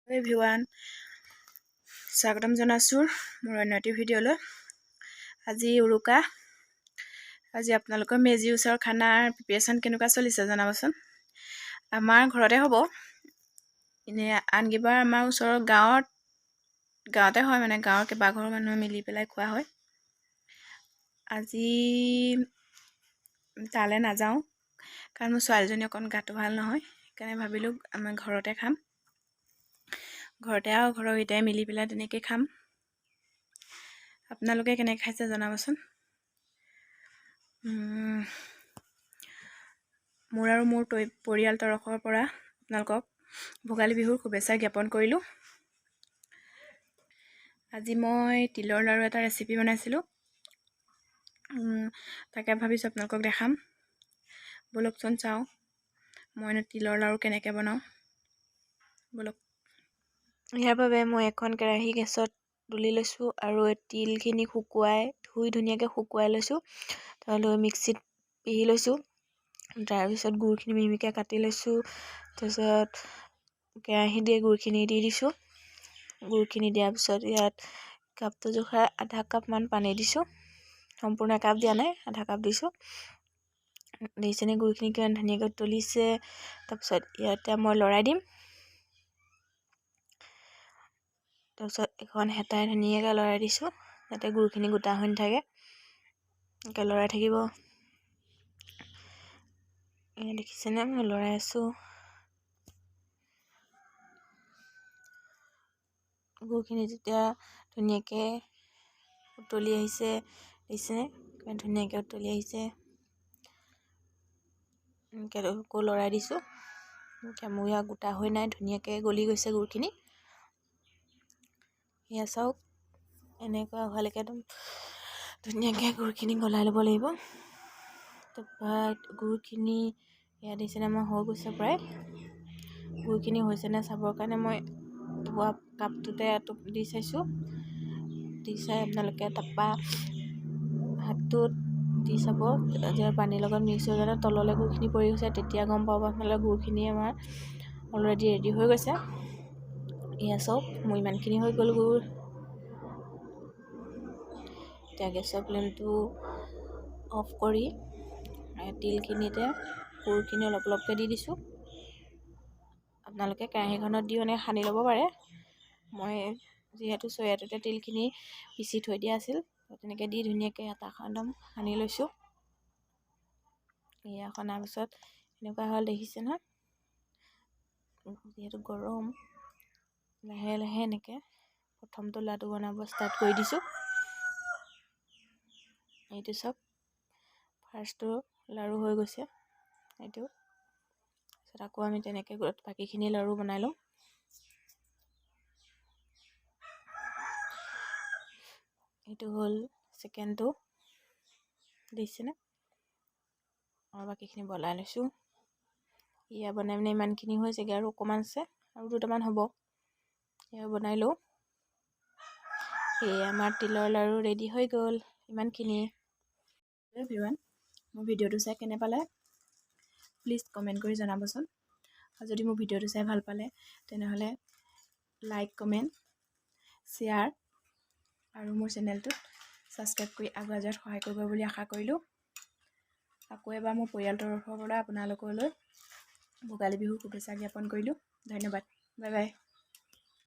Everyone স্বাগতম জনাইছোঁ মোৰ অন্য এটি ভিডিঅ'লৈ। আজি উৰুকা। আজি আপোনালোকৰ মেজি ওচৰৰ খানাৰ প্ৰিপেৰেশ্যন কেনেকুৱা চলিছে জনাবচোন। আমাৰ ঘৰতে হ'ব, এনেই আন কিবা আমাৰ ওচৰৰ গাঁৱতে হয়, মানে গাঁৱৰ কেইবাঘৰৰ মানুহে মিলি পেলাই খোৱা হয়। আজি তালৈ নাযাওঁ, কাৰণ মোৰ ছোৱালীজনী অকণ গাটো ভাল নহয়, সেইকাৰণে ভাবিলোঁ আমাৰ ঘৰতে খাম। ঘৰতে আৰু ঘৰৰ কেইটাই মিলি পেলাই তেনেকৈ খাম। আপোনালোকে কেনেকৈ খাইছে জনাবচোন। মোৰ আৰু মোৰ পৰিয়াল তৰফৰ পৰা আপোনালোকক ভোগালী বিহুৰ শুভেচ্ছা জ্ঞাপন কৰিলোঁ। আজি মই তিলৰ লাড়ু এটা ৰেচিপি বনাইছিলোঁ, তাকে ভাবিছোঁ আপোনালোকক দেখাম। ব'লকচোন চাওঁ মইনো তিলৰ লাড়ু কেনেকৈ বনাওঁ। ব'লক। ইয়াৰ বাবে মই এখন কেৰাহী গেছত তুলি লৈছোঁ আৰু তিলখিনি ধুই ধুনীয়াকৈ শুকুৱাই লৈছোঁ। লৈ মিক্সিত পিহি লৈছোঁ। তাৰপিছত গুড়খিনি মিহিকৈ কাটি লৈছোঁ। তাৰপিছত কেৰাহী দিয়ে গুড়খিনি দি দিছোঁ। গুড়খিনি দিয়াৰ পিছত ইয়াত কাপটো জোখাৰ আধা কাপমান পানী দিছোঁ। সম্পূৰ্ণ একাপ দিয়া নাই, আধা কাপ দিছোঁ। দেখিছেনে গুড়খিনি কিমান ধুনীয়াকৈ উতলিছে। তাৰপিছত ইয়াতে মই লৰাই দিম। তাৰপিছত এখন হেতাই ধুনীয়াকৈ লৰাই দিছোঁ, যাতে গুড়খিনি গোটা হৈ নাথাকে। এনেকৈ লৰাই থাকিব। দেখিছেনে মই লৰাই আছোঁ। গুড়খিনি যেতিয়া ধুনীয়াকৈ উতলি আহিছে, দেখিছেনে কিমান ধুনীয়াকৈ উতলি আহিছে। এনেকৈ আকৌ লৰাই দিছোঁ। মোৰ ইয়াত গোটা হৈ নাই, ধুনীয়াকৈ গলি গৈছে গুড়খিনি। এয়া চাওক, এনেকুৱা হোৱালৈকে একদম ধুনীয়াকৈ গুড়খিনি গলাই ল'ব লাগিব। তাৰপৰা গুড়খিনি এয়া দিছেনে মই হৈ গৈছে প্ৰায়। গুড়খিনি হৈছেনে চাবৰ কাৰণে মই কাপটোতে দি চাইছোঁ। দি চাই আপোনালোকে তাৰপৰা হাতটোত দি চাব, যে পানীৰ লগত মিক্স হৈ গ'লে তললৈ গুড়খিনি পৰি গৈছে, তেতিয়া গম পাব আপোনালোকে গুড়খিনি আমাৰ অলৰেডি ৰেডি হৈ গৈছে। এয়া চাওক, মোৰ ইমানখিনি হৈ গ'ল গুড়। এতিয়া গেছৰ ফ্লেমটো অফ কৰি তিলখিনিতে গুড়খিনি অলপ অলপকৈ দি দিছোঁ। আপোনালোকে কেৰাহীখনত দিও এনেকৈ সানি ল'ব পাৰে। মই যিহেতু চৰিয়াটোতে তিলখিনি পিচি থৈ দিয়া আছিল, তেনেকৈ দি ধুনীয়াকৈ হেতাখন একদম সানি লৈছোঁ। এয়া সনাৰ পিছত এনেকুৱা হ'ল, দেখিছে নহয়। যিহেতু গৰম, লাহে লাহে এনেকৈ প্ৰথমটো লাডু বনাব ষ্টাৰ্ট কৰি দিছোঁ। এইটো চাওক, ফাৰ্ষ্টটো লাড়ু হৈ গৈছে এইটো। তাৰপিছত আকৌ আমি তেনেকৈ বাকীখিনি লাড়ু বনাই লওঁ। এইটো হ'ল ছেকেণ্ডটো, দেখিছেনে। আৰু বাকীখিনি বনাই লৈছোঁ। এয়া বনাই মানে ইমানখিনি হৈছেগৈ, আৰু অকণমান আছে, আৰু দুটামান হ'ব। এয়া বনাই লওঁ। সেয়ে আমাৰ তিলৰ লাড়ু ৰেডি হৈ গ'ল। ইমানখিনি। এভৰিৱান, মোৰ ভিডিঅ'টো চাই কেনে পালে প্লিজ কমেণ্ট কৰি জনাবচোন। আৰু যদি মোৰ ভিডিঅ'টো চাই ভাল পালে তেনেহ'লে লাইক, কমেণ্ট, শ্বেয়াৰ আৰু মোৰ চেনেলটোত ছাবস্ক্ৰাইব কৰি আগুৱাই যোৱাত সহায় কৰিব বুলি আশা কৰিলোঁ। আকৌ এবাৰ মোৰ পৰিয়াল তৰফৰ পৰা আপোনালোকলৈ ভোগালী বিহুৰ শুভেচ্ছা জ্ঞাপন কৰিলোঁ। ধন্যবাদ। Bye bye.